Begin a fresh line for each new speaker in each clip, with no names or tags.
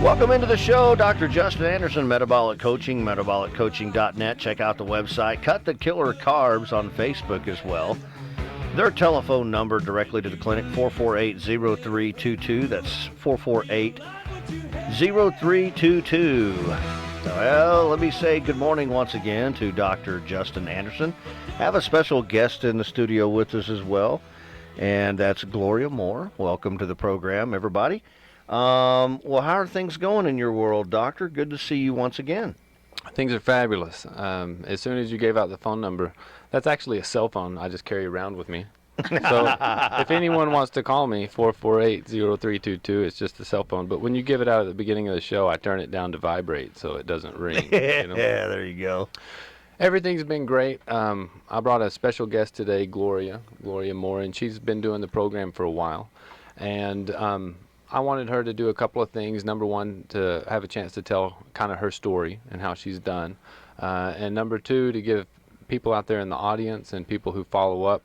Welcome into the show. Dr. Justin Anderson, Metabolic Coaching, metabolic-coaching.net. Check out the website. Cut the Killer Carbs on Facebook as well. Their telephone number directly to the clinic, 448-0322. That's 448-0322. Well, let me say good morning once again to Dr. Justin Anderson. Have a special guest in the studio with us as well, and that's Gloria Moore. Welcome to the program, everybody. Well, how are things going in your world, Doctor? Good to see you once again.
Things are fabulous. As soon as you gave out the phone number, that's actually a cell phone I just carry around with me. So if anyone wants to call me, 448-0322, it's just a cell phone. But when you give it out at the beginning of the show, I turn it down to vibrate so it doesn't ring.
You know? Yeah, there you go.
Everything's been great. I brought a special guest today, Gloria Moore, and she's been doing the program for a while. And I wanted her to do a couple of things. Number one, to have a chance to tell kind of her story and how she's done. And number two, to give people out there in the audience and people who follow up.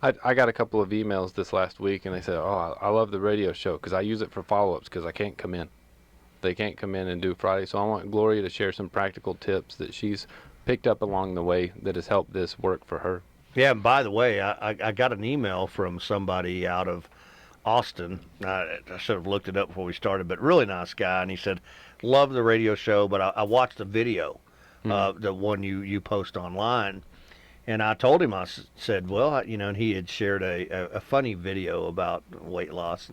I got a couple of emails this last week, and they said, oh, I love the radio show because I use it for follow-ups because I can't come in. They can't come in and do Friday. So I want Gloria to share some practical tips that she's picked up along the way that has helped this work for her.
Yeah, and by the way, I got an email from somebody out of Austin. I should have looked it up before we started, but really nice guy. And he said, love the radio show, but I watched the video, the one you post online. And I told him, I said, well, and he had shared a funny video about weight loss.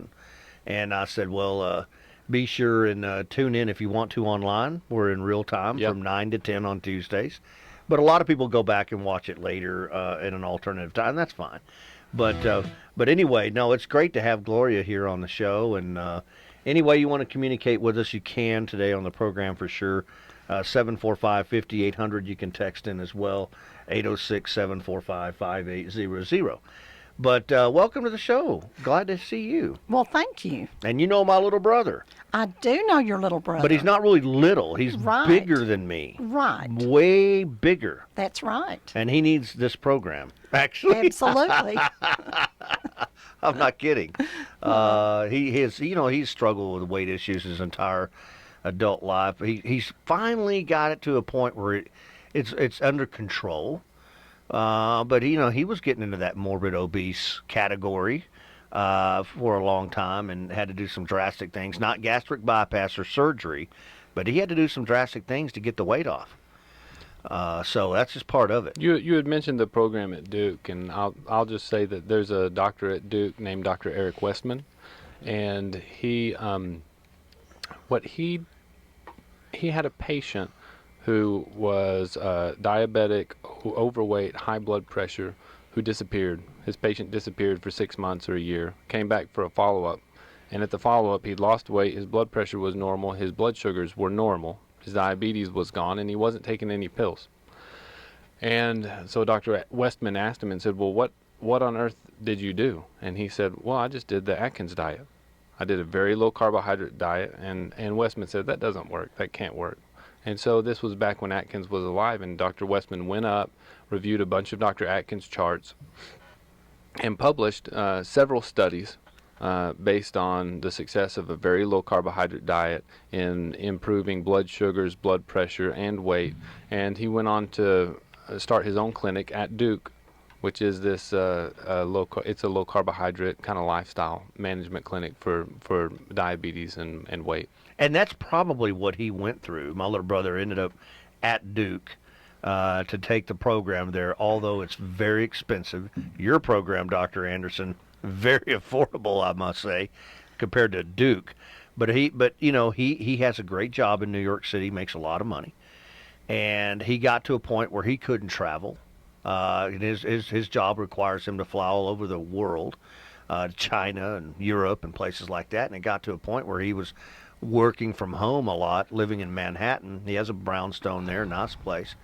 And I said, well, be sure and tune in if you want to online. We're in real time from 9 to 10 on Tuesdays. But a lot of people go back and watch it later in an alternative time. That's fine. But anyway, no, it's great to have Gloria here on the show. And any way you want to communicate with us, you can today on the program for sure. 745-5800. You can text in as well, 806-745-5800. But welcome to the show. Glad to see you.
Well, thank you.
And you know my little brother.
I do know your little brother.
But he's not really little. He's
right.
Bigger than me.
Right.
Way bigger.
That's right.
And he needs this program, actually.
Absolutely.
I'm not kidding. He's struggled with weight issues his entire adult life. He's finally got it to a point where it's under control. But he was getting into that morbid obese category for a long time and had to do some drastic things, not gastric bypass or surgery, but he had to do some drastic things to get the weight off. So that's just part of it.
You had mentioned the program at Duke, and I'll just say that there's a doctor at Duke named Dr. Eric Westman, and he had a patient who was diabetic, overweight, high blood pressure, who disappeared. His patient disappeared for 6 months or a year, came back for a follow-up, and at the follow-up he'd lost weight, his blood pressure was normal, his blood sugars were normal, his diabetes was gone, and he wasn't taking any pills. And so Dr. Westman asked him and said, well, what on earth did you do? And he said, well, I just did the Atkins diet. I did a very low carbohydrate diet, and Westman said, that doesn't work, that can't work. And so this was back when Atkins was alive, and Dr. Westman went up, reviewed a bunch of Dr. Atkins charts, and published several studies based on the success of a very low carbohydrate diet in improving blood sugars, blood pressure, and weight. And he went on to start his own clinic at Duke, which is this it's a low carbohydrate kind of lifestyle management clinic for diabetes and weight.
And that's probably what he went through. My little brother ended up at Duke to take the program there, although it's very expensive. Your program, Dr. Anderson, very affordable, I must say, compared to Duke. But he has a great job in New York City, makes a lot of money. And he got to a point where he couldn't travel. His job requires him to fly all over the world, China and Europe and places like that. And it got to a point where he was working from home a lot, living in Manhattan. He has a brownstone there, nice place.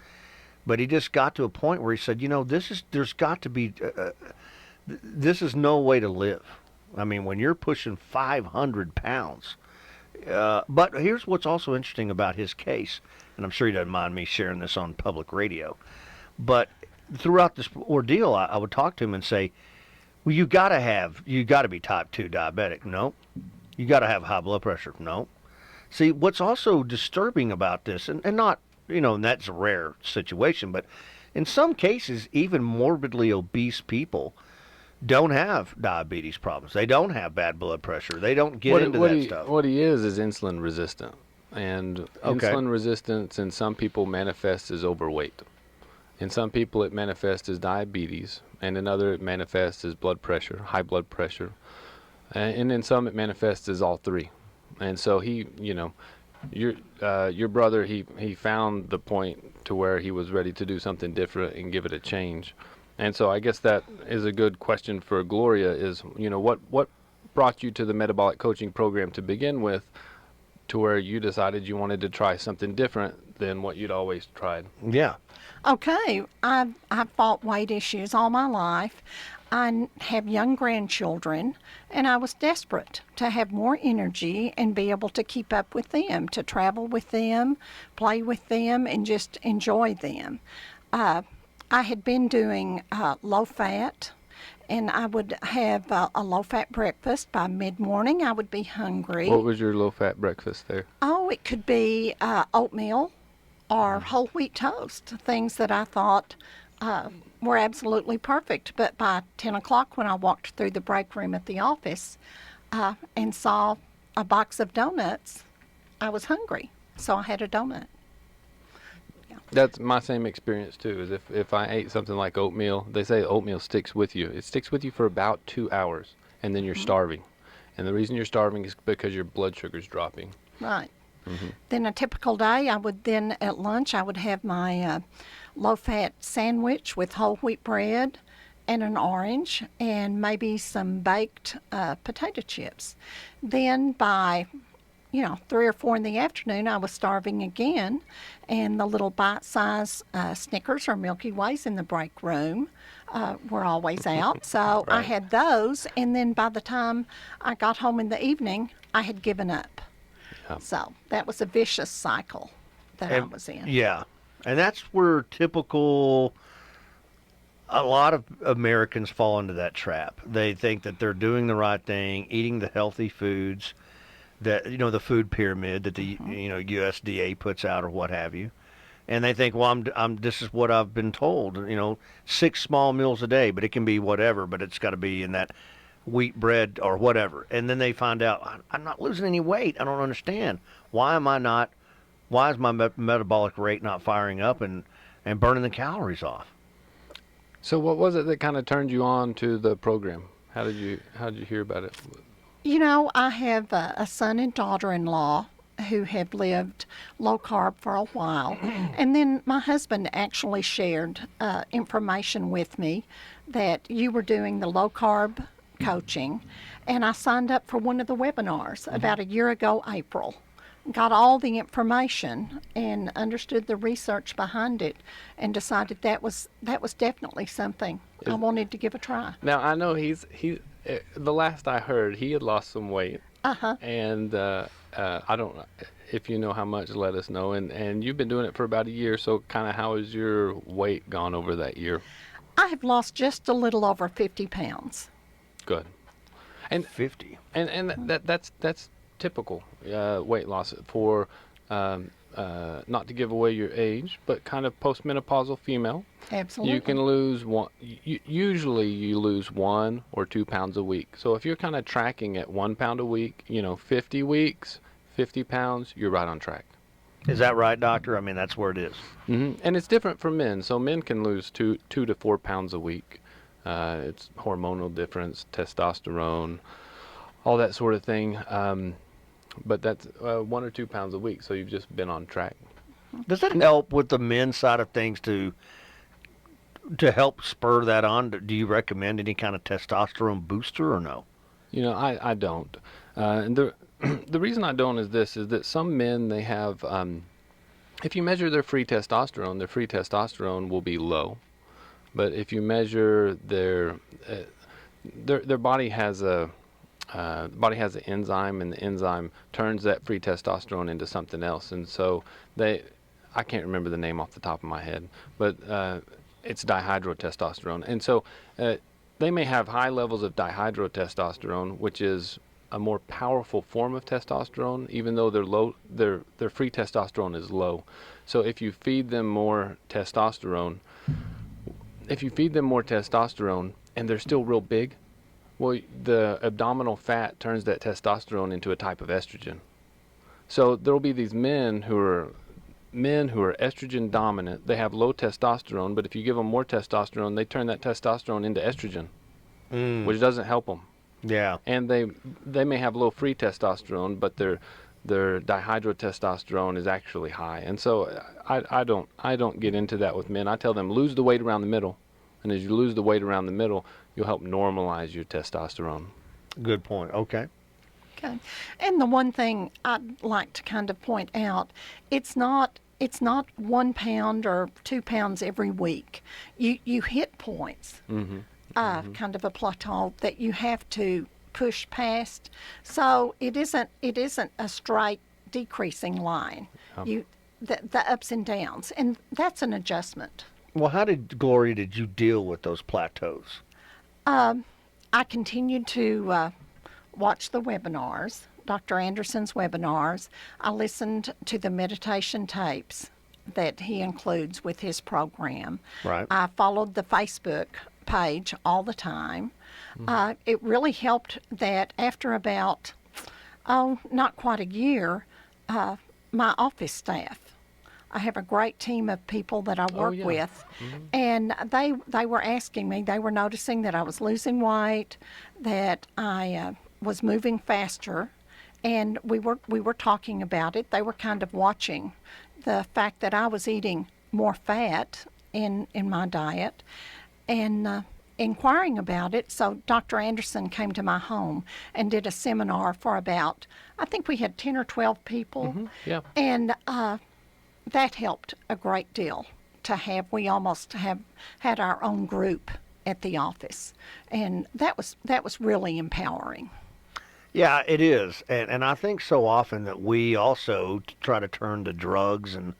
But he just got to a point where he said, there's got to be, this is no way to live. I mean, when you're pushing 500 pounds. But here's what's also interesting about his case, and I'm sure he doesn't mind me sharing this on public radio. But throughout this ordeal, I would talk to him and say, well, you got to be type 2 diabetic. No. You got to have high blood pressure. No. See, what's also disturbing about this, and not, and that's a rare situation, but in some cases, even morbidly obese people don't have diabetes problems. They don't have bad blood pressure. They don't get into that stuff.
What he is insulin resistant. And
Okay.
insulin resistance in some people manifests as overweight. In some people it manifests as diabetes, and in other it manifests as blood pressure, high blood pressure. And in some it manifests as all three. And so he, your brother, he found the point to where he was ready to do something different and give it a change. And so I guess that is a good question for Gloria is, what brought you to the metabolic coaching program to begin with, to where you decided you wanted to try something different than what you'd always tried?
Yeah.
Okay, I've fought weight issues all my life. I have young grandchildren, and I was desperate to have more energy and be able to keep up with them, to travel with them, play with them, and just enjoy them. I had been doing low fat, and I would have a low fat breakfast. By mid-morning, I would be hungry.
What was your low fat breakfast there?
Oh, it could be oatmeal or whole wheat toast, things that I thought were absolutely perfect. But by 10 o'clock, when I walked through the break room at the office and saw a box of donuts, I was hungry, so I had a donut.
That's my same experience too. Is if I ate something like oatmeal, they say oatmeal sticks with you. It sticks with you for about 2 hours, and then you're starving. And the reason you're starving is because your blood sugar's dropping.
Right. Then a typical day, at lunch, I would have my low-fat sandwich with whole wheat bread and an orange and maybe some baked potato chips. Then by 3 or 4 in the afternoon, I was starving again, and the little bite-sized Snickers or Milky Ways in the break room were always out. So I had those, and then by the time I got home in the evening, I had given up.
Yeah.
So that was a vicious cycle that I was in.
Yeah. And that's where a lot of Americans fall into that trap. They think that they're doing the right thing, eating the healthy foods, that the food pyramid that the USDA puts out or what have you, and they think, well, I'm this is what I've been told, 6 small meals a day, but it can be whatever, but it's got to be in that wheat bread or whatever, and then they find out I'm not losing any weight. I don't understand why is my metabolic rate not firing up and burning the calories off?
So what was it that kind of turned you on to the program? How did you hear about it?
I have a son and daughter-in-law who have lived low carb for a while. And then my husband actually shared information with me that you were doing the low carb coaching. And I signed up for one of the webinars about a year ago, April. Got all the information and understood the research behind it and decided that was definitely something I wanted to give a try.
Now, I know he's the last I heard, he had lost some weight.
Uh-huh.
And I don't know if you know how much, let us know. And you've been doing it for about a year, so kind of how has your weight gone over that year?
I have lost just a little over 50 pounds.
Good. And
50.
And that's typical weight loss for not to give away your age, but kind of post-menopausal female.
Absolutely.
You can lose usually you lose 1 or 2 pounds a week. So if you're kind of tracking at 1 pound a week, 50 weeks, 50 pounds, you're right on track.
Is that right, doctor? I mean, that's where it is.
Mm-hmm. And it's different for men. So men can lose 2 to 4 pounds a week. It's hormonal difference, testosterone, all that sort of thing. But that's 1 or 2 pounds a week. So you've just been on track.
Does it help with the men's side of things to help spur that on? Do you recommend any kind of testosterone booster or no?
I don't. And the reason I don't is that some men, they have, if you measure their free testosterone will be low. But if you measure their body has an enzyme, and the enzyme turns that free testosterone into something else. And so I can't remember the name off the top of my head, but it's dihydrotestosterone. And so they may have high levels of dihydrotestosterone, which is a more powerful form of testosterone, even though their free testosterone is low. So if you feed them more testosterone, and they're still real big, well, the abdominal fat turns that testosterone into a type of estrogen. So there will be these men who are estrogen dominant. They have low testosterone, but if you give them more testosterone, they turn that testosterone into estrogen, which doesn't help them.
Yeah.
And they may have low free testosterone, but their dihydrotestosterone is actually high. And so I don't get into that with men. I tell them, lose the weight around the middle, and as you lose the weight around the middle, you'll help normalize your testosterone.
Good point. Okay.
Okay. And the one thing I'd like to kind of point out, it's not 1 pound or 2 pounds every week. You hit points, kind of a plateau that you have to push past. So it isn't a straight decreasing line. The ups and downs, and that's an adjustment.
Well, how Gloria, did you deal with those plateaus?
I continued to watch the webinars, Dr. Anderson's webinars. I listened to the meditation tapes that he includes with his program.
Right.
I followed the Facebook page all the time. It really helped that after about, not quite a year, my office staff. I have a great team of people that I work with, and they were asking me, they were noticing that I was losing weight, that I was moving faster, and we were talking about it. They were kind of watching the fact that I was eating more fat in my diet, and inquiring about it. So Dr. Anderson came to my home and did a seminar for about, I think we had 10 or 12 people, and that helped a great deal to have. We almost had our own group at the office, and that was really empowering.
Yeah, it is, and I think so often that we also try to turn to drugs and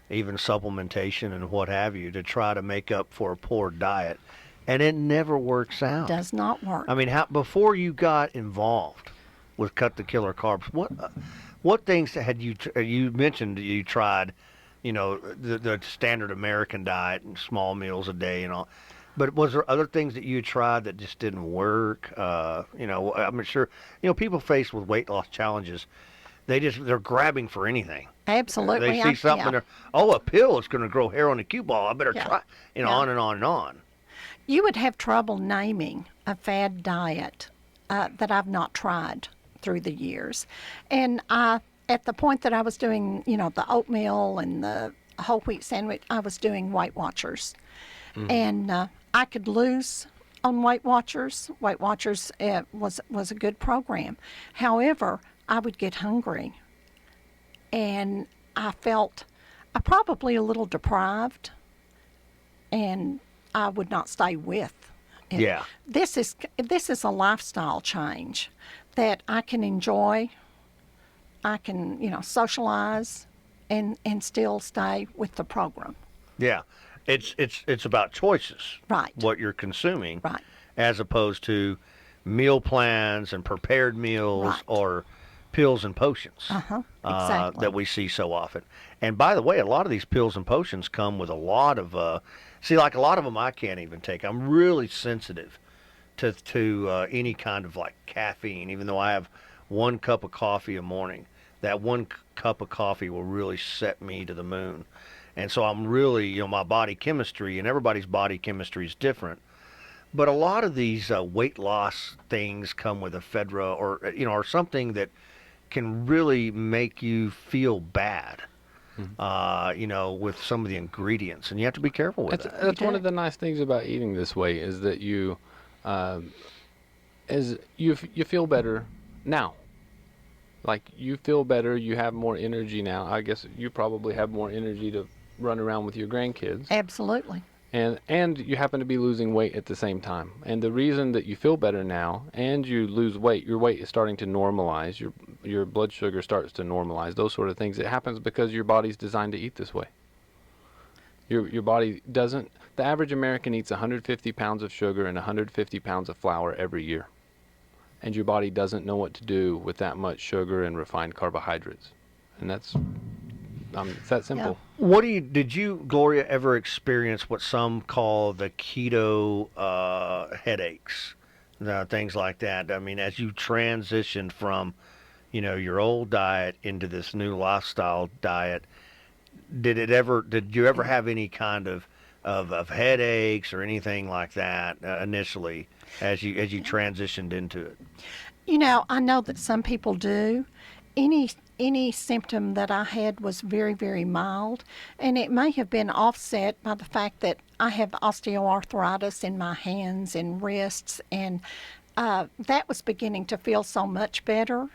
even supplementation and what have you to try to make up for a poor diet, and it never works out.
Does not work.
I mean, before you got involved with Cut the Killer Carbs, what things had you mentioned you tried, the standard American diet and small meals a day and all, but was there other things that you tried that just didn't work? I'm sure, people faced with weight loss challenges, they're grabbing for anything.
Absolutely.
They see something, and a pill is going to grow hair on a cue ball. I better try, on and on and on.
You would have trouble naming a fad diet that I've not tried through the years. And at the point that I was doing, the oatmeal and the whole wheat sandwich, I was doing Weight Watchers. And I could lose on Weight Watchers. Weight Watchers was a good program. However, I would get hungry, and I felt probably a little deprived, and I would not stay with it.
Yeah.
This is a lifestyle change that I can enjoy. I can, socialize and still stay with the program.
Yeah. It's about choices.
Right.
What you're consuming.
Right.
As opposed to meal plans and prepared meals or pills and potions.
Exactly.
That we see so often. And by the way, a lot of these pills and potions come with a lot of like a lot of them I can't even take. I'm really sensitive to any kind of like caffeine, even though I have 1 cup of coffee a morning. That 1 cup of coffee will really set me to the moon. And so I'm really, my body chemistry, and everybody's body chemistry is different. But a lot of these weight loss things come with ephedra or something that can really make you feel bad. With some of the ingredients, and you have to be careful with that.
That's one of the nice things about eating this way is that you feel better now. Like, you feel better, you have more energy now. I guess you probably have more energy to run around with your grandkids.
Absolutely.
And you happen to be losing weight at the same time. And the reason that you feel better now and you lose weight, your weight is starting to normalize, your blood sugar starts to normalize, those sort of things. It happens because your body's designed to eat this way. Your body doesn't, the average American eats 150 pounds of sugar and 150 pounds of flour every year. and your body doesn't know what to do with that much sugar and refined carbohydrates. And that's it's that simple.
Did you, Gloria, ever experience what some call the keto headaches, things like that? I mean, as you transitioned from, your old diet into this new lifestyle diet, did you ever have any kind of headaches or anything like that initially as you transitioned into it?
I know that some people do. Any symptom that I had was very, very mild, and it may have been offset by the fact that I have osteoarthritis in my hands and wrists, and that was beginning to feel so much better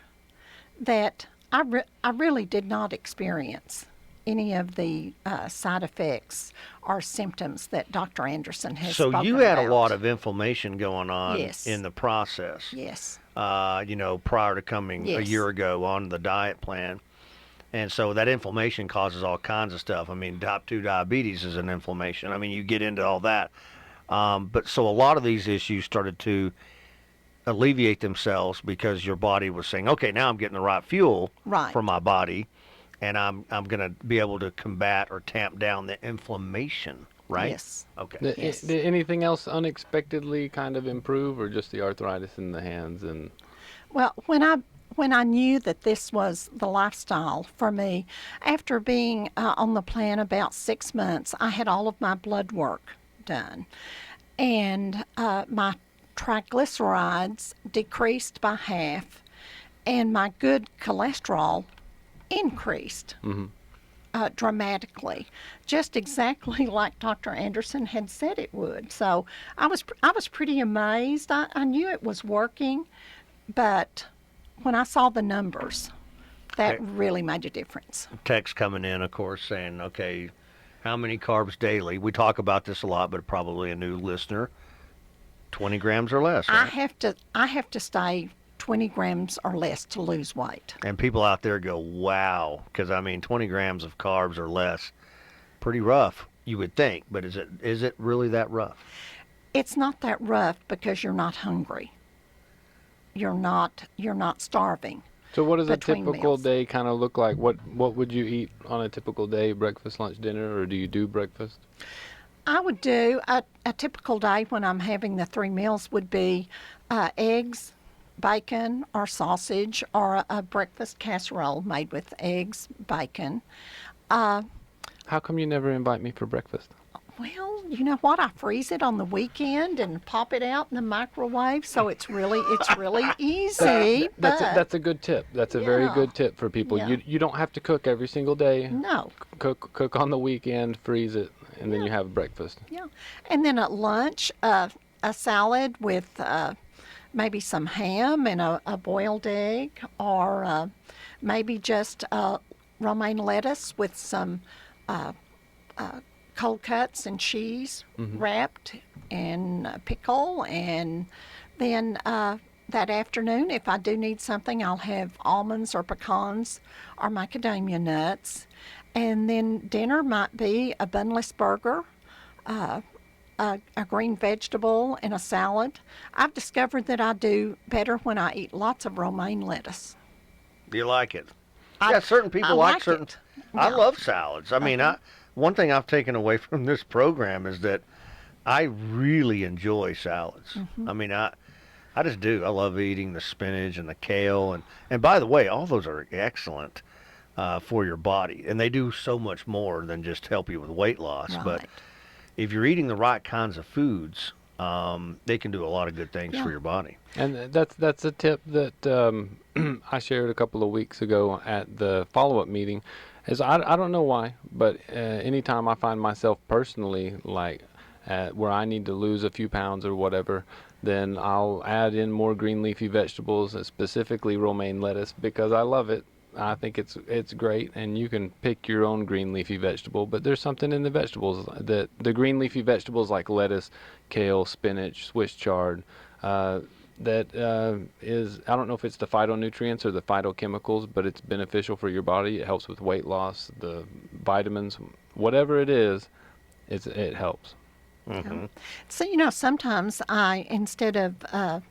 that I really did not experience any of the side effects or symptoms that Dr. Anderson has spoken about.
So you had a lot of inflammation going on
Yes.
in the process.
Yes.
Prior to coming a year ago on the diet plan. And so that inflammation causes all kinds of stuff. I mean, type 2 diabetes is an inflammation. I mean, you get into all that. But so a lot of these issues started to alleviate themselves because your body was saying, okay, now I'm getting the right fuel for my body, and I'm going to be able to combat or tamp down the inflammation, right?
Yes.
Okay.
Did anything else unexpectedly kind of improve, or just the arthritis in the hands? And
Well, when I knew that this was the lifestyle for me, after being on the plan about 6 months, I had all of my blood work done, and my triglycerides decreased by half, and my good cholesterol increased dramatically, just exactly like Dr. Anderson had said it would. So I was pretty amazed. I knew it was working, but when I saw the numbers, that really made a difference.
Text coming in, of course, saying, okay, how many carbs daily? We talk about this a lot, but probably a new listener, 20 grams or less, right?
I have to stay 20 grams or less to lose weight.
And people out there go, wow, because 20 grams of carbs or less, pretty rough, you would think, but is it really that rough?
It's not that rough because you're not hungry. You're not starving.
so what does a
between
typical
meals.
day kind of look like? What would you eat on a typical day, breakfast, lunch, dinner, or do you do breakfast?
I would do a typical day when I'm having the 3 meals would be eggs, bacon, or sausage, or a breakfast casserole made with eggs, bacon.
How come you never invite me for breakfast?
Well, you know what? I freeze it on the weekend and pop it out in the microwave, so it's really easy.
That's a good tip. That's a very
Yeah.
good tip for people.
Yeah.
You don't have to cook every single day.
No.
Cook on the weekend, freeze it, and then you have breakfast.
Yeah. And then at lunch, a salad with maybe some ham and a boiled egg, or maybe just romaine lettuce with some cold cuts and cheese wrapped, and a pickle. And then that afternoon, if I do need something, I'll have almonds or pecans or macadamia nuts. And then dinner might be a bunless burger, a green vegetable, and a salad. I've discovered that I do better when I eat lots of romaine lettuce.
Do you like it?
I-
Yeah, certain people
I
like
like
certain.
it.
I
Yeah.
love salads. One thing I've taken away from this program is that I really enjoy salads. I just do. I love eating the spinach and the kale, and by the way, all those are excellent for your body, and they do so much more than just help you with weight loss. But
Right.
if you're eating the right kinds of foods, they can do a lot of good things for your body.
And that's a tip that I shared a couple of weeks ago at the follow-up meeting. Is I don't know why, but anytime I find myself personally like where I need to lose a few pounds or whatever, then I'll add in more green leafy vegetables, specifically romaine lettuce, because I love it. I think it's great, and you can pick your own green leafy vegetable, but there's something in the vegetables that the green leafy vegetables like lettuce, kale, spinach, Swiss chard, that is, I don't know if it's the phytonutrients or the phytochemicals, but it's beneficial for your body. It helps with weight loss, the vitamins, whatever it is, it helps.
Mm-hmm.
So, sometimes instead of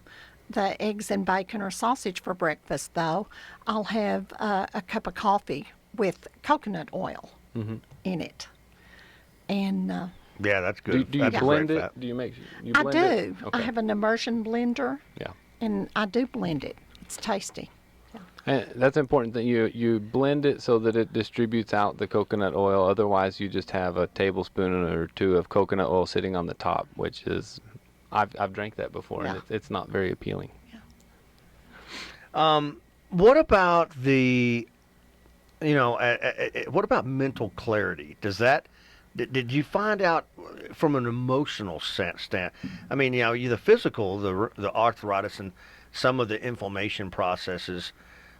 the eggs and bacon or sausage for breakfast, though, I'll have a cup of coffee with coconut oil in it. And
Yeah, that's good.
Do you
That's a
blend
great
it?
fat.
Do you make you
I
blend
do.
it?
I
Okay.
have an immersion blender,
Yeah.
and I do blend it. It's tasty.
And that's important that you blend it so that it distributes out the coconut oil. Otherwise, you just have a tablespoon or two of coconut oil sitting on the top, which is, I've drank that before, and
Yeah.
it's not very appealing.
What about the, what about mental clarity? Does that, did you find out from an emotional stand? I mean, the physical, the arthritis and some of the inflammation processes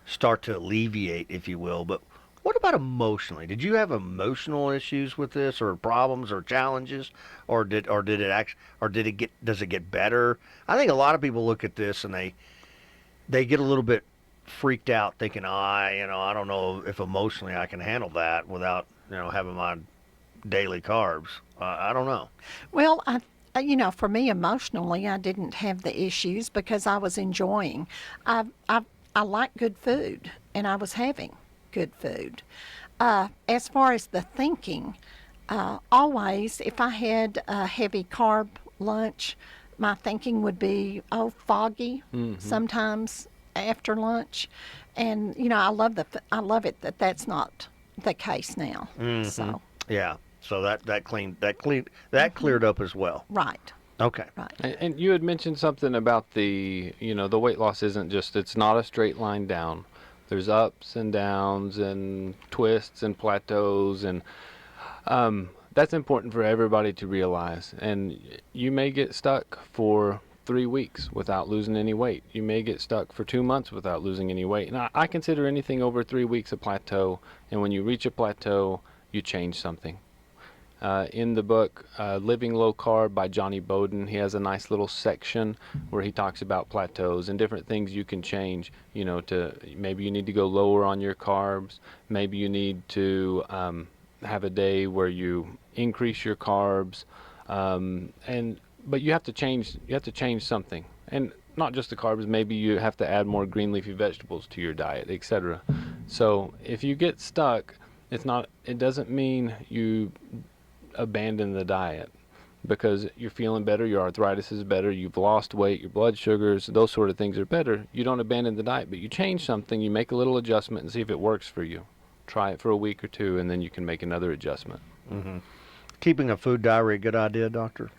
start to alleviate, if you will. But what about emotionally? Did you have emotional issues with this, or problems, or challenges, or did it get better? I think a lot of people look at this and they get a little bit freaked out, thinking, I don't know if emotionally I can handle that without having my daily carbs. I don't know.
Well, for me emotionally, I didn't have the issues because I was enjoying. I like good food, and I was having good food. As far as the thinking, always, if I had a heavy carb lunch, my thinking would be, foggy sometimes after lunch. And, I love it that that's not the case now. So,
Yeah. So that cleared up as well.
right.
Okay.
Right.
And you had mentioned something about the weight loss it's not a straight line down. There's ups and downs and twists and plateaus, and that's important for everybody to realize. And you may get stuck for 3 weeks without losing any weight. You may get stuck for 2 months without losing any weight. And I consider anything over 3 weeks a plateau. And when you reach a plateau, you change something. In the book, Living Low Carb by Johnny Bowden, he has a nice little section where he talks about plateaus and different things you can change, to maybe you need to go lower on your carbs. Maybe you need to have a day where you increase your carbs. But you have to change something. And not just the carbs, maybe you have to add more green leafy vegetables to your diet, etc. So if you get stuck, it doesn't mean you abandon the diet, because you're feeling better, your arthritis is better, you've lost weight, your blood sugars, those sort of things are better. You don't abandon the diet, but you change something, you make a little adjustment and see if it works for you. Try it for a week or two, and then you can make another adjustment.
Mm-hmm. Keeping a food diary a good idea, doctor?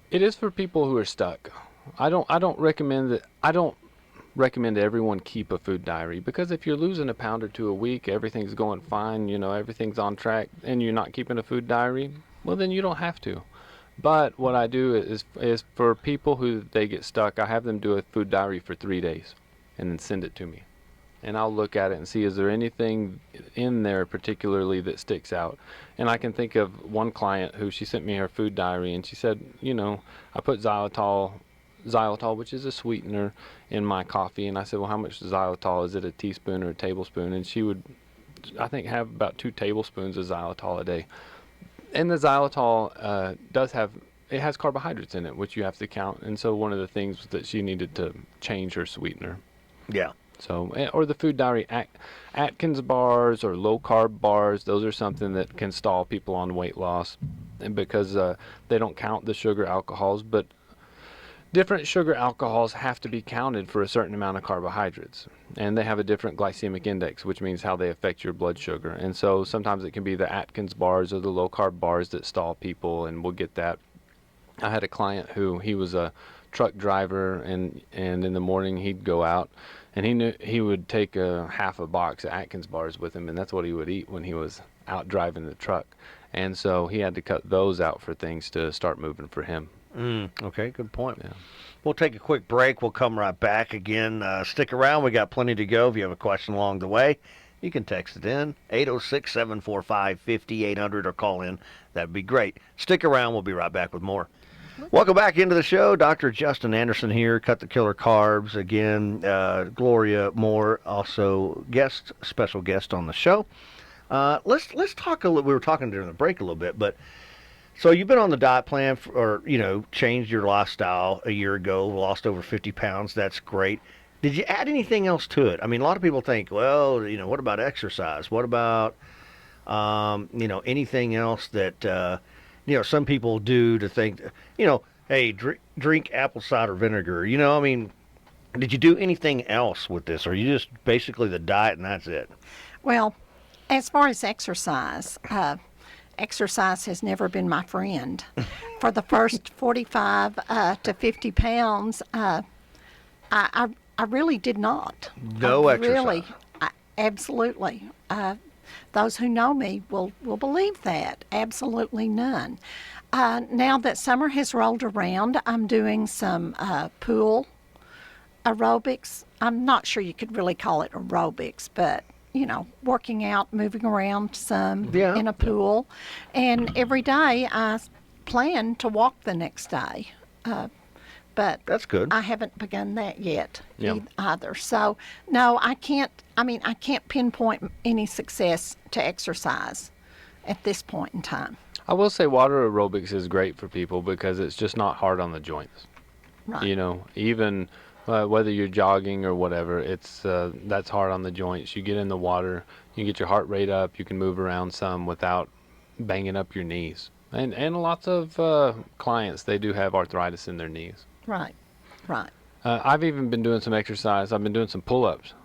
It is for people who are stuck. I don't recommend everyone keep a food diary, because if you're losing a pound or two a week, everything's going fine, everything's on track, and you're not keeping a food diary, well, then you don't have to. But what I do is for people who they get stuck, I have them do a food diary for 3 days and then send it to me. And I'll look at it and see, is there anything in there particularly that sticks out? And I can think of one client who, she sent me her food diary, and she said, I put xylitol, which is a sweetener, in my coffee. And I said, well, how much xylitol? Is it a teaspoon or a tablespoon? And she would, I think, have about 2 tablespoons of xylitol a day. And the xylitol it has carbohydrates in it, which you have to count. And so one of the things was that she needed to change her sweetener.
Yeah.
So, or the food diary, Atkins bars or low-carb bars, those are something that can stall people on weight loss, and because they don't count the sugar alcohols, but different sugar alcohols have to be counted for a certain amount of carbohydrates, and they have a different glycemic index, which means how they affect your blood sugar. And so sometimes it can be the Atkins bars or the low-carb bars that stall people, and we'll get that. I had a client who, he was a truck driver, and in the morning he'd go out, and he knew he would take half a box of Atkins bars with him, and that's what he would eat when he was out driving the truck. And so he had to cut those out for things to start moving for him.
Okay, good point.
Yeah.
We'll take a quick break. We'll come right back again. Stick around. We got plenty to go. If you have a question along the way, you can text it in, 806-745-5800, or call in. That'd be great. Stick around. We'll be right back with more. Welcome back into the show. Dr. Justin Anderson here, Cut the Killer Carbs. Again, Gloria Moore, also special guest on the show. Let's talk a little. We were talking during the break a little bit, but So you've been on the diet plan or, changed your lifestyle a year ago, lost over 50 pounds. That's great. Did you add anything else to it? I mean, a lot of people think, well, what about exercise? What about, anything else that, some people do to think, hey, drink apple cider vinegar. I mean, did you do anything else with this? Or you just basically the diet and that's it?
Well, as far as exercise, exercise has never been my friend. For the first 45 to 50 pounds, I really did not.
No exercise.
Really, absolutely. Those who know me will believe that. Absolutely none. Now that summer has rolled around, I'm doing some pool aerobics. I'm not sure you could really call it aerobics, but working out, moving around some in a pool. And every day I plan to walk the next day. But
that's good.
I haven't begun that yet either. So, no, I can't pinpoint any success to exercise at this point in time.
I will say water aerobics is great for people because it's just not hard on the joints.
Right.
Even whether you're jogging or whatever, it's that's hard on the joints. You get in the water, you get your heart rate up, you can move around some without banging up your knees. And lots of clients, they do have arthritis in their knees.
Right.
I've even been doing some exercise. I've been doing some pull-ups.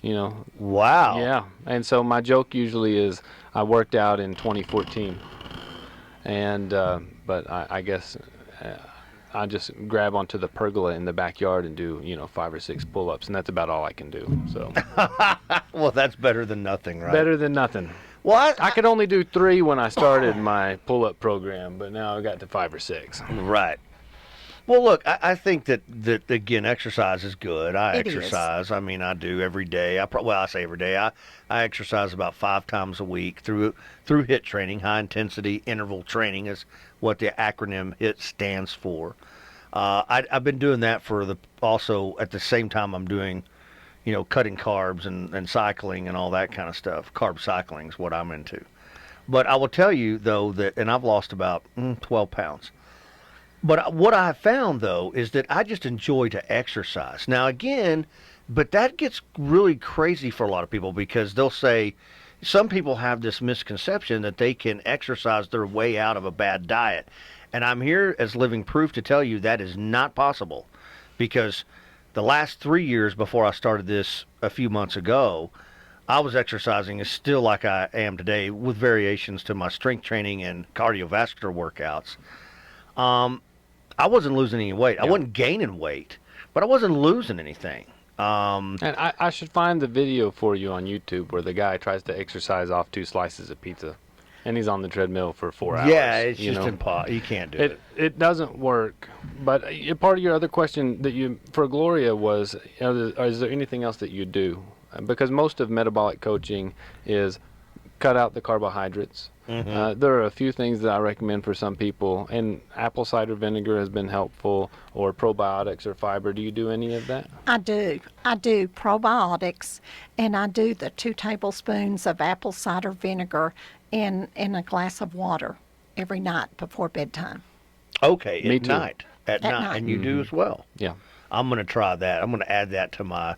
Wow.
Yeah. And so my joke usually is I worked out in 2014, and but I guess I just grab onto the pergola in the backyard and do 5 or 6 pull-ups, and that's about all I can do. So.
Well, that's better than nothing, right?
Better than nothing.
Well,
I could only do 3 when I started my pull-up program, but now I got to 5 or 6.
Right. Well, look, I think that again, exercise is good. I
It
exercise. I mean, I do every day. I say every day. I exercise about 5 times a week through HIIT training. High intensity interval training is what the acronym HIIT stands for. I've been doing that also at the same time I'm doing, cutting carbs and cycling and all that kind of stuff. Carb cycling is what I'm into. But I will tell you though and I've lost about 12 pounds. But what I have found, though, is that I just enjoy to exercise. Now, again, but that gets really crazy for a lot of people because they'll say, some people have this misconception that they can exercise their way out of a bad diet. And I'm here as living proof to tell you that is not possible because the last 3 years before I started this a few months ago, I was exercising still like I am today with variations to my strength training and cardiovascular workouts. I wasn't losing any weight. I wasn't gaining weight, but I wasn't losing anything.
And I should find the video for you on YouTube where the guy tries to exercise off 2 slices of pizza, and he's on the treadmill for 4 hours.
Yeah, it's just impossible. You can't do it.
It doesn't work. But part of your other question for Gloria was, is there anything else that you do? Because most of metabolic coaching is cut out the carbohydrates. Mm-hmm. There are a few things that I recommend for some people, and apple cider vinegar has been helpful, or probiotics or fiber. Do you do any of that?
I do probiotics, and I do the 2 tablespoons of apple cider vinegar in a glass of water every night before bedtime.
Okay,
Me
at
too.
night. At night, and you do as well.
Yeah.
I'm going to try that. I'm going to add that to my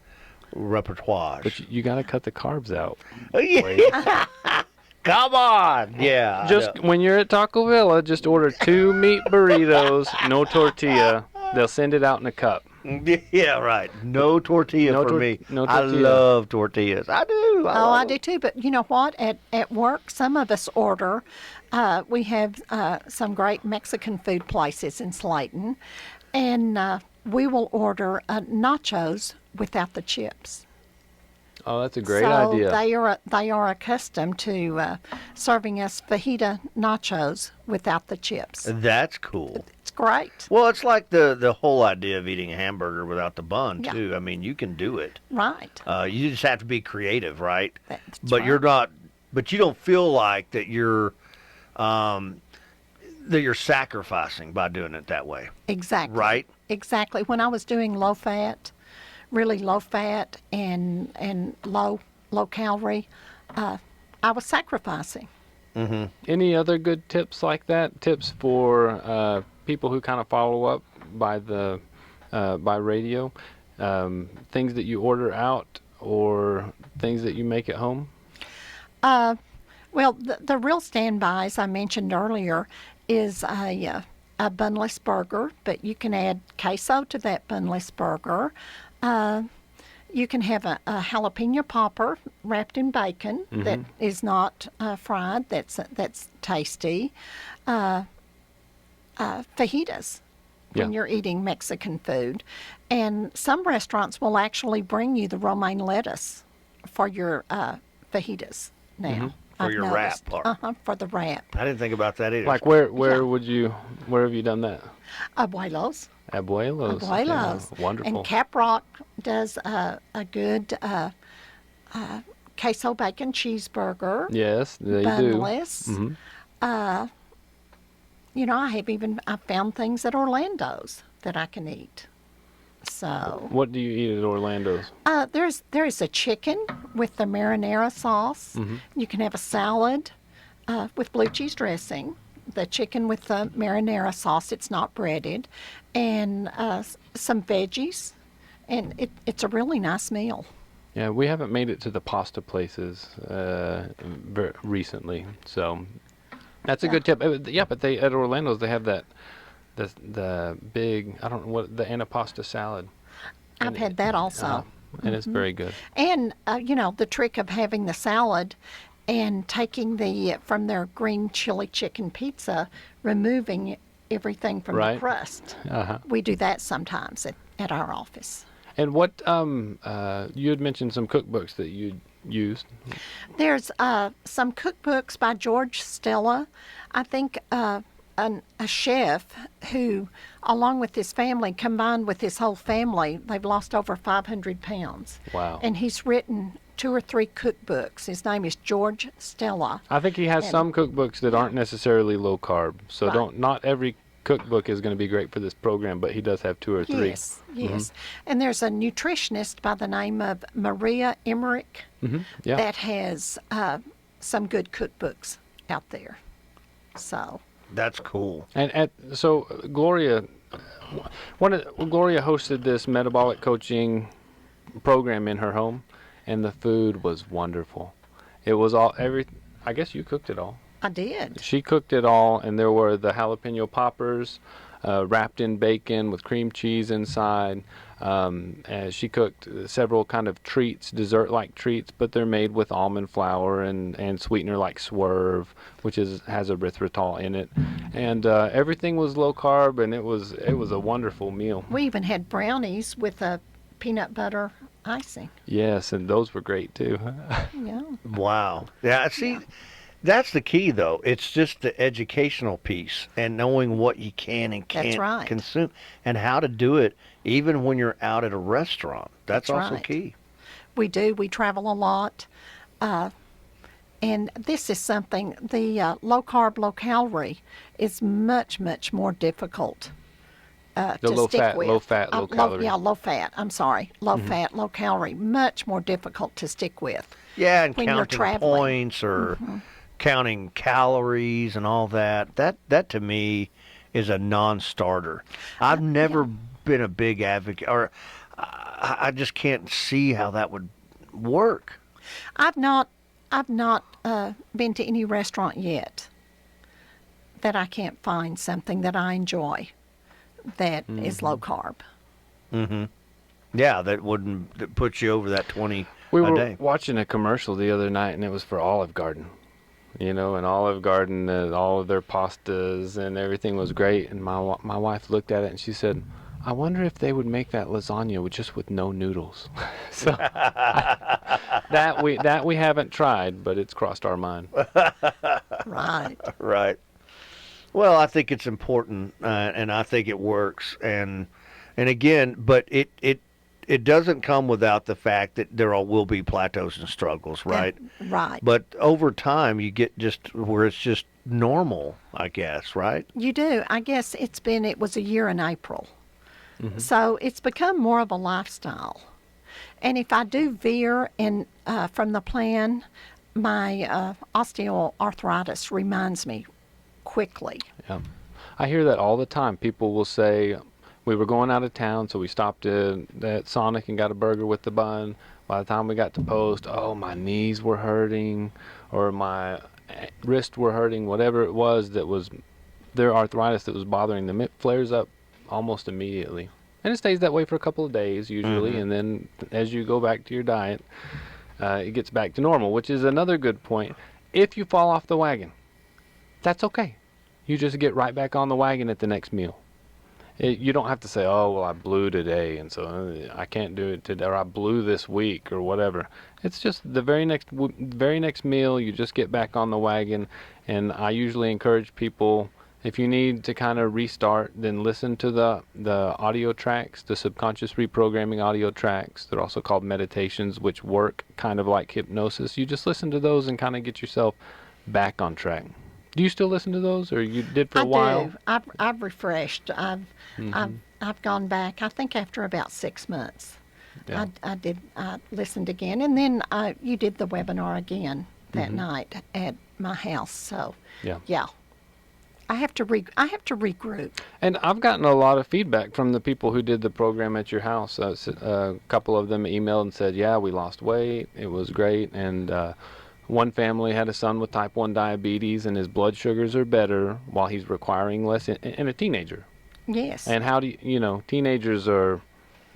repertoire.
But you got to cut the carbs out.
Oh, yeah. Come on. Yeah.
Just when you're at Taco Villa, just order 2 meat burritos, no tortilla. They'll send it out in a cup.
Yeah, right. No tortilla for me.
No tortilla.
I love tortillas. I do.
I do too. But you know what? At work, some of us order. We have some great Mexican food places in Slayton, and we will order nachos without the chips.
Oh, that's a great idea.
So they are accustomed to serving us fajita nachos without the chips.
That's cool.
It's great.
Well, it's like the whole idea of eating a hamburger without the bun, too. I mean, you can do it.
Right.
You just have to be creative, right?
That's
but
right.
you're not. But you don't feel like that you're sacrificing by doing it that way.
Exactly.
Right.
Exactly. When I was doing low fat, really low fat and low calorie, I was sacrificing.
Any other good tips like that? Tips for people who kind of follow up by the by radio? Things that you order out or things that you make at home?
Well, the real standbys I mentioned earlier is a bunless burger, but you can add queso to that bunless burger. You can have a jalapeno popper wrapped in bacon that is not fried. That's tasty. Fajitas when you're eating Mexican food. And some restaurants will actually bring you the romaine lettuce for your fajitas now.
For your wrap part.
For the wrap.
I didn't think about that either.
Like where have you done that?
Abuelos.
Abuelos.
Abuelos.
Yeah, wonderful.
And Caprock does a good queso bacon cheeseburger.
Yes, they
bunless.
do.
I found things at Orlando's that I can eat. So
What do you eat at Orlando's?
there is a chicken with the marinara sauce. You can have a salad with blue cheese dressing. The chicken with the marinara sauce, it's not breaded, and some veggies, and it's a really nice meal.
Yeah, we haven't made it to the pasta places recently, so that's a good tip. Yeah, but they at Orlando's they have that the big, I don't know what, the antipasta salad.
I've had that also.
And it's very good.
And the trick of having the salad and taking from their green chili chicken pizza, removing everything from the crust. We do that sometimes at our office.
And what you had mentioned some cookbooks that you used.
There's some cookbooks by George Stella. I think a chef who, along with his family, combined with his whole family, they've lost over 500 pounds.
Wow.
And he's written 2 or 3 cookbooks. His name is George Stella.
I think he has some cookbooks that aren't necessarily low carb. So not every cookbook is going to be great for this program, but he does have 2 or 3.
Yes. And there's a nutritionist by the name of Maria Emmerich that has some good cookbooks out there. So
that's cool.
And so Gloria hosted this metabolic coaching program in her home, and the food was wonderful. It was I guess you cooked it all.
I did.
She cooked it all, and there were the jalapeno poppers wrapped in bacon with cream cheese inside. And she cooked several kind of treats, dessert-like treats, but they're made with almond flour and sweetener like Swerve, which has erythritol in it. And everything was low carb, and it was a wonderful meal.
We even had brownies with a peanut butter icing.
Yes, and those were great too.
Yeah.
Wow. Yeah, see. Yeah. That's the key, though. It's just the educational piece and knowing what you can and can't consume and how to do it even when you're out at a restaurant. That's also key.
We do. We travel a lot. And this is something, the low-carb, low-calorie is much, much more difficult to stick with.
Low fat, low calorie.
Low fat. I'm sorry. Low fat, low calorie. Much more difficult to stick with.
Yeah, and
when
counting
you're traveling.
points or counting calories and all that. That to me is a non-starter. I've never been a big advocate, or I just can't see how that would work.
I've not been to any restaurant yet that I can't find something that I enjoy that is low carb.
Yeah, that puts you over that 20 a day.
We were watching a commercial the other night, and it was for Olive Garden. And Olive Garden, all of their pastas and everything was great. And my wife looked at it and she said, "I wonder if they would make that lasagna with no noodles." So that we haven't tried, but it's crossed our mind.
Right.
Well, I think it's important, and I think it works. And again, but it doesn't come without the fact that there will be plateaus and struggles, right?
Right.
But over time, you get just where it's just normal, I guess, right?
You do. I guess it was a year in April. So it's become more of a lifestyle. And if I do veer from the plan, my osteoarthritis reminds me quickly.
Yeah. I hear that all the time. People will say, we were going out of town, so we stopped at Sonic and got a burger with the bun. By the time we got to Post, oh, my knees were hurting, or my wrists were hurting, whatever it was that was their arthritis that was bothering them. It flares up almost immediately. And it stays that way for a couple of days usually, and then as you go back to your diet, it gets back to normal, which is another good point. If you fall off the wagon, that's okay. You just get right back on the wagon at the next meal. You don't have to say, oh, well, I blew today, and so I can't do it today, or I blew this week, or whatever. It's just the very next meal, you just get back on the wagon, and I usually encourage people, if you need to kind of restart, then listen to the audio tracks, the subconscious reprogramming audio tracks. They're also called meditations, which work kind of like hypnosis. You just listen to those and kind of get yourself back on track. Do you still listen to those, or you did for a while?
I do. I've refreshed. I've gone back. I think after about 6 months,
Yeah.
I listened again, and then you did the webinar again that night at my house. So yeah. I have to regroup.
And I've gotten a lot of feedback from the people who did the program at your house. A couple of them emailed and said, yeah, we lost weight. It was great. And one family had a son with type 1 diabetes, and his blood sugars are better while he's requiring less, and a teenager.
Yes.
And how do teenagers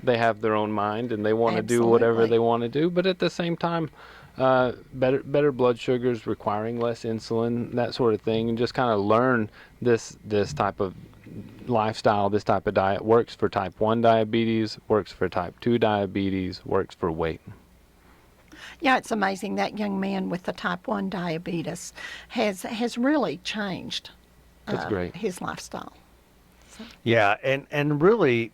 they have their own mind, and they want to do whatever they want to do, but at the same time, better blood sugars, requiring less insulin, that sort of thing, and just kind of learn this type of lifestyle, this type of diet works for type 1 diabetes, works for type 2 diabetes, works for weight.
Yeah, it's amazing that young man with the type 1 diabetes has really changed
That's great.
his lifestyle. So.
Yeah, and really,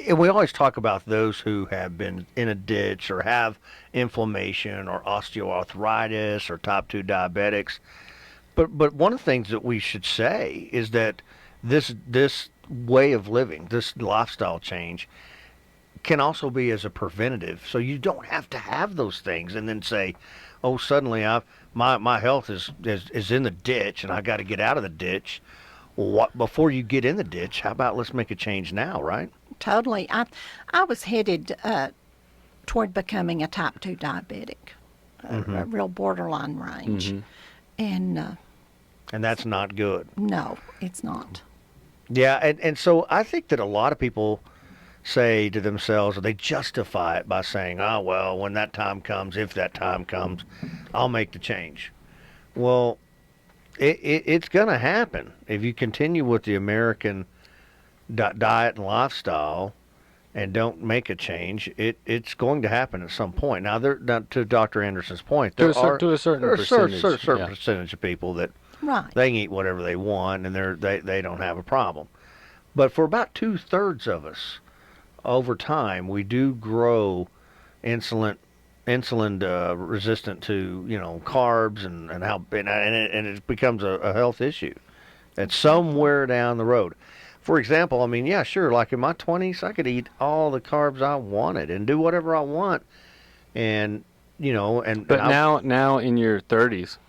and we always talk about those who have been in a ditch or have inflammation or osteoarthritis or type 2 diabetics. But one of the things that we should say is that this way of living, this lifestyle change, can also be as a preventative. So you don't have to have those things and then say, oh, suddenly my health is in the ditch and I got to get out of the ditch. Well, before you get in the ditch, how about let's make a change now, right?
Totally. I was headed toward becoming a type 2 diabetic, a real borderline range. And
that's not good.
No, it's not.
Yeah, and so I think that a lot of people say to themselves, or they justify it by saying, oh, well, when that time comes, if that time comes, I'll make the change. Well, it's going to happen. If you continue with the American diet and lifestyle and don't make a change, it's going to happen at some point. Now, to Dr. Anderson's point, there are
a certain
percentage of people that
Right.
they can eat whatever they want and they don't have a problem. But for about 2/3 of us, over time, we do grow insulin resistant to carbs and it becomes a health issue. It's somewhere down the road. For example, I mean, yeah, sure, like in my 20s, I could eat all the carbs I wanted and do whatever I want, but
now in your 30s.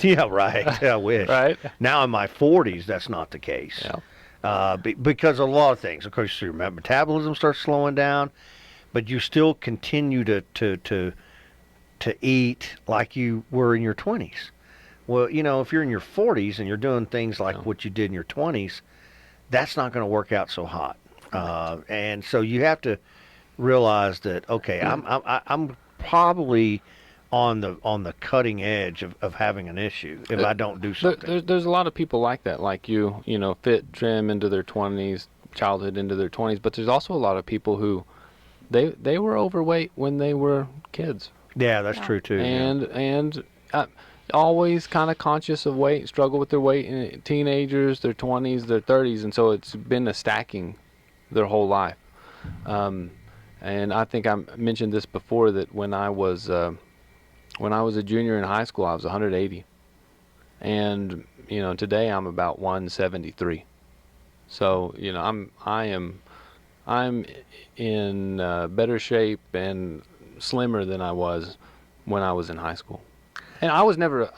Yeah, right. I wish.
Right.
Now in my 40s, that's not the case.
Yeah.
Because of a lot of things. Of course, your metabolism starts slowing down, but you still continue to eat like you were in your 20s. Well, if you're in your 40s and you're doing things like what you did in your 20s, that's not going to work out so hot. And so you have to realize that, okay, I'm probably on the cutting edge of having an issue if I don't do something.
There's a lot of people like that, like fit, trim into their 20s, childhood into their 20s, but there's also a lot of people who they were overweight when they were kids.
Yeah, that's true too.
And always kind of conscious of weight, struggle with their weight in teenagers, their 20s, their 30s, and so it's been a stacking their whole life. And I think I mentioned this before, that when I was a junior in high school, I was 180, and today I'm about 173. So I'm in better shape and slimmer than I was when I was in high school. And I was never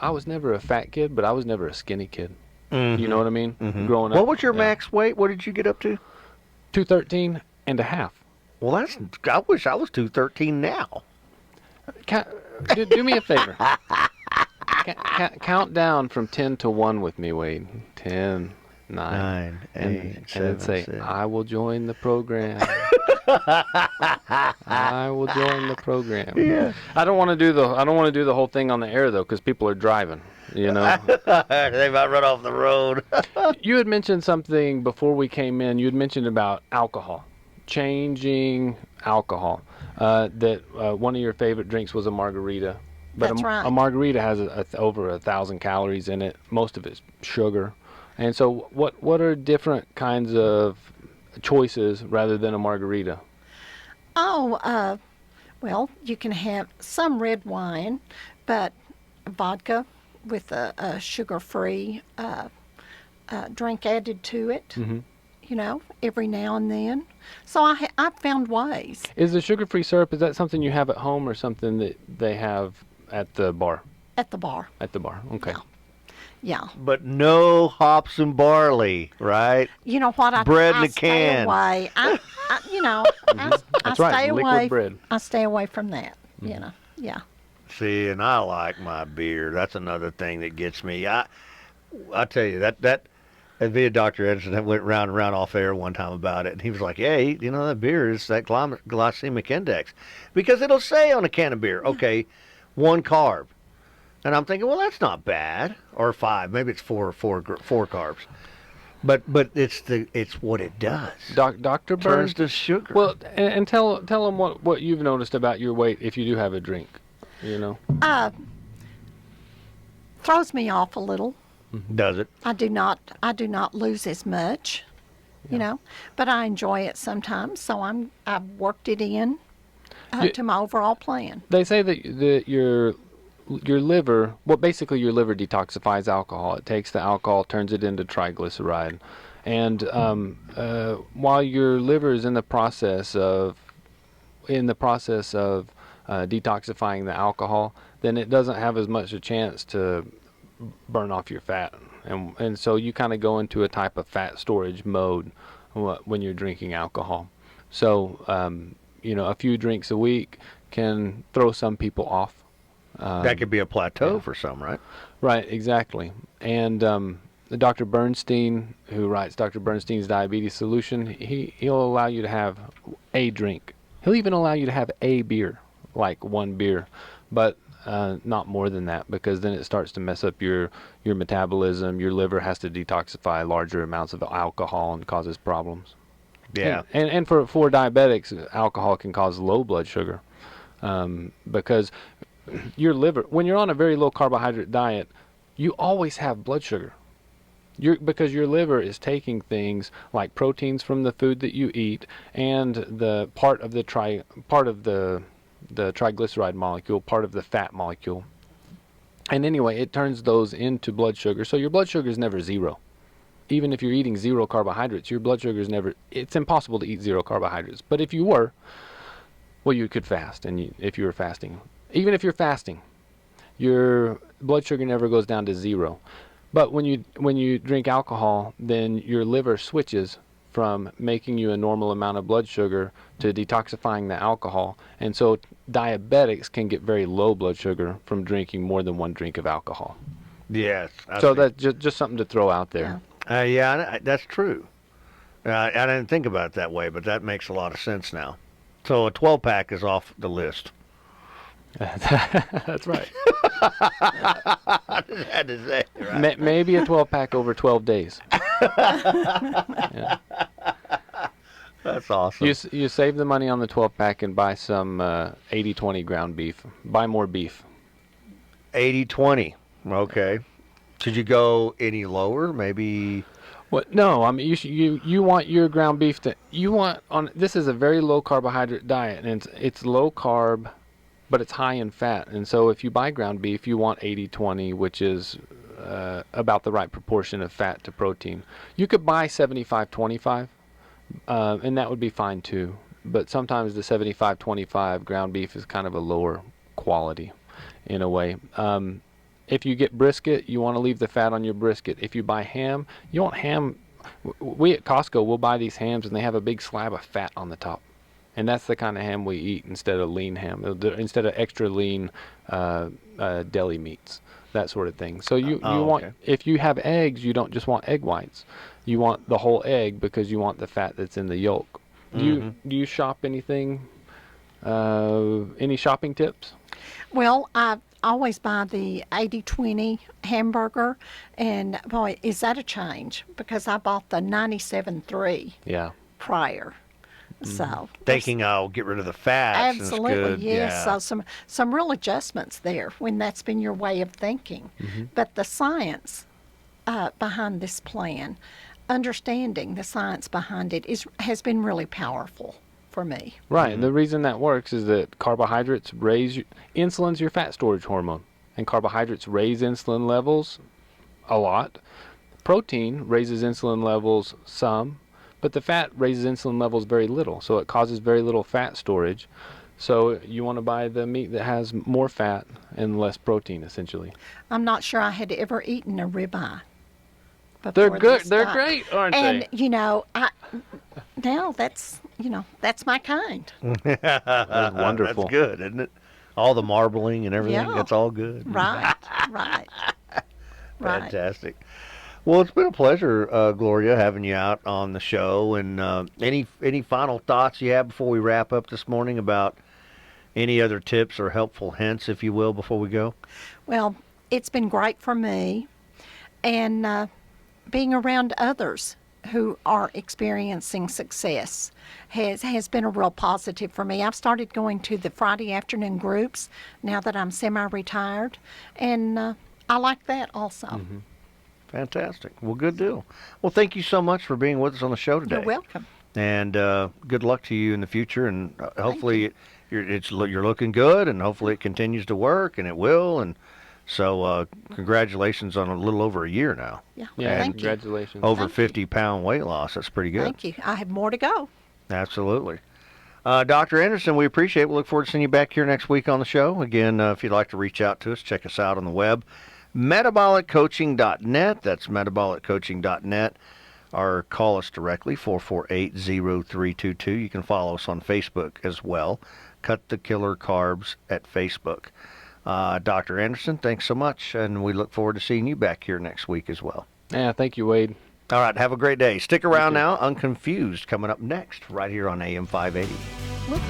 a fat kid, but I was never a skinny kid. You know what I mean? Growing up.
What was your max weight? What did you get up to?
213 and a half.
Well, I wish I was 213 now.
Do me a favor. Count down from 10 to 1 with me, Wade. 10, 9, 8, and 7, then say, 6. I will join the program. I will join the program.
Yeah.
I don't want to do the whole thing on the air though, because people are driving. You know.
They might run off the road.
You had mentioned something before we came in. You had mentioned about alcohol, changing alcohol. That one of your favorite drinks was a margarita. But
That's right.
A margarita has over 1,000 calories in it. Most of it's sugar. And so what are different kinds of choices rather than a margarita?
Oh, well, you can have some red wine, but vodka with a sugar-free drink added to it, you know, every now and then. So I've found ways.
Is the sugar-free syrup, is that something you have at home or something that they have at the bar?
At the bar.
At the bar, okay.
Yeah.
But no hops and barley, right?
You know what?
Bread in
I
a
stay
can.
away. I
That's right,
stay
liquid
away.
bread.
I stay away from that. You know. Yeah.
See, and I like my beer. That's another thing that gets me. I tell you that via Dr. Edison that went round and round off air one time about it, and he was like, "Hey, you know that beer is that glycemic index, because it'll say on a can of beer, okay, 1 carb." And I'm thinking, well, that's not bad, or 5, maybe it's 4 carbs, but it's what it does.
Dr.
Turns
Burns
to sugar.
Well, and tell them what you've noticed about your weight if you do have a drink, you know.
Throws me off a little.
Does it?
I do not lose as much, you know, but I enjoy it sometimes. So I've worked it in to my overall plan.
They say that your liver, basically your liver detoxifies alcohol. It takes the alcohol, turns it into triglyceride, and while your liver is in the process of detoxifying the alcohol, then it doesn't have as much a chance to burn off your fat, and so you kind of go into a type of fat storage mode when you're drinking alcohol. So you know, a few drinks a week can throw some people off.
That could be a plateau for some, right?
Right, exactly. And Dr. Bernstein, who writes Dr. Bernstein's Diabetes Solution, he'll allow you to have a drink. He'll even allow you to have a beer, like 1 beer, but not more than that, because then it starts to mess up your metabolism. Your liver has to detoxify larger amounts of alcohol and causes problems.
Yeah.
And for diabetics, alcohol can cause low blood sugar, because your liver, when you're on a very low carbohydrate diet, you always have blood sugar. Because your liver is taking things like proteins from the food that you eat and the part of the triglyceride molecule, part of the fat molecule. And anyway, it turns those into blood sugar. So your blood sugar is never zero. Even if you're eating 0 carbohydrates, your blood sugar is never, it's impossible to eat 0 carbohydrates. But if you were, well, you could fast. And if you were fasting, even if you're fasting, your blood sugar never goes down to 0. But when you drink alcohol, then your liver switches from making you a normal amount of blood sugar to detoxifying the alcohol. And so diabetics can get very low blood sugar from drinking more than 1 drink of alcohol.
Yes.
So that's just something to throw out there.
Yeah, that's true. I didn't think about it that way, but that makes a lot of sense now. So a 12-pack is off the list.
That's right.
I just had to say, right?
Maybe a 12-pack over 12 days. Yeah.
That's awesome.
You save the money on the 12-pack and buy some 80-20 ground beef. Buy more beef.
80-20. Okay. Should you go any lower? Maybe.
What? No, I mean you want your ground beef this is a very low carbohydrate diet, and it's low carb, but it's high in fat. And so if you buy ground beef, you want 80-20, which is about the right proportion of fat to protein. You could buy 75-25, and that would be fine too. But sometimes the 75-25 ground beef is kind of a lower quality in a way. If you get brisket, you want to leave the fat on your brisket. If you buy ham, you want ham. We at Costco will buy these hams and they have a big slab of fat on the top. And that's the kind of ham we eat instead of lean ham, instead of extra lean deli meats, that sort of thing. So you want,
okay.
if you have eggs, you don't just want egg whites. You want the whole egg because you want the fat that's in the yolk. Do you shop anything? Any shopping tips?
Well, I always buy the 80-20 hamburger, and boy, is that a change, because I bought the 97.3
Yeah.
prior. So
Thinking I'll get rid of the fats. and it's
absolutely,
good.
yes.
Yeah.
So some real adjustments there when that's been your way of thinking. But the science behind this plan, understanding the science behind it, has been really powerful for me.
Right, and the reason that works is that carbohydrates insulin's your fat storage hormone, and carbohydrates raise insulin levels a lot. Protein raises insulin levels some, but the fat raises insulin levels very little, so it causes very little fat storage. So you want to buy the meat that has more fat and less protein, essentially.
I'm not sure I had ever eaten a ribeye.
They're
before
good.
this
They're
diet.
great, aren't
And
they?
now that's my kind.
That's wonderful.
That's good, isn't it? All the marbling and everything,
Yeah.
that's all good.
Right, right.
Fantastic. Well, it's been a pleasure, Gloria, having you out on the show. And any final thoughts you have before we wrap up this morning about any other tips or helpful hints, if you will, before we go?
Well, it's been great for me, and being around others who are experiencing success has been a real positive for me. I've started going to the Friday afternoon groups now that I'm semi-retired, and I like that also.
Fantastic. Well, good deal. Well, thank you so much for being with us on the show today.
You're welcome.
And good luck to you in the future. And hopefully you're looking good, and hopefully it continues to work, and it will. And so congratulations on a little over a year now.
Yeah,
Yeah,
thank you.
congratulations.
Over
Thank you.
50-pound weight loss. That's pretty good.
Thank you. I have more to go.
Absolutely. Dr. Anderson, we appreciate it. We look forward to seeing you back here next week on the show. Again, if you'd like to reach out to us, check us out on the web. Metabolic-coaching.net. That's metabolic-coaching.net. Or call us directly, 448-0322. You can follow us on Facebook as well. Cut the Killer Carbs at Facebook. Dr. Anderson, thanks so much, and we look forward to seeing you back here next week as well.
Yeah, thank you, Wade.
All right, have a great day. Stick around
too.
now. Unconfused coming up next, right here on AM 580.
Look.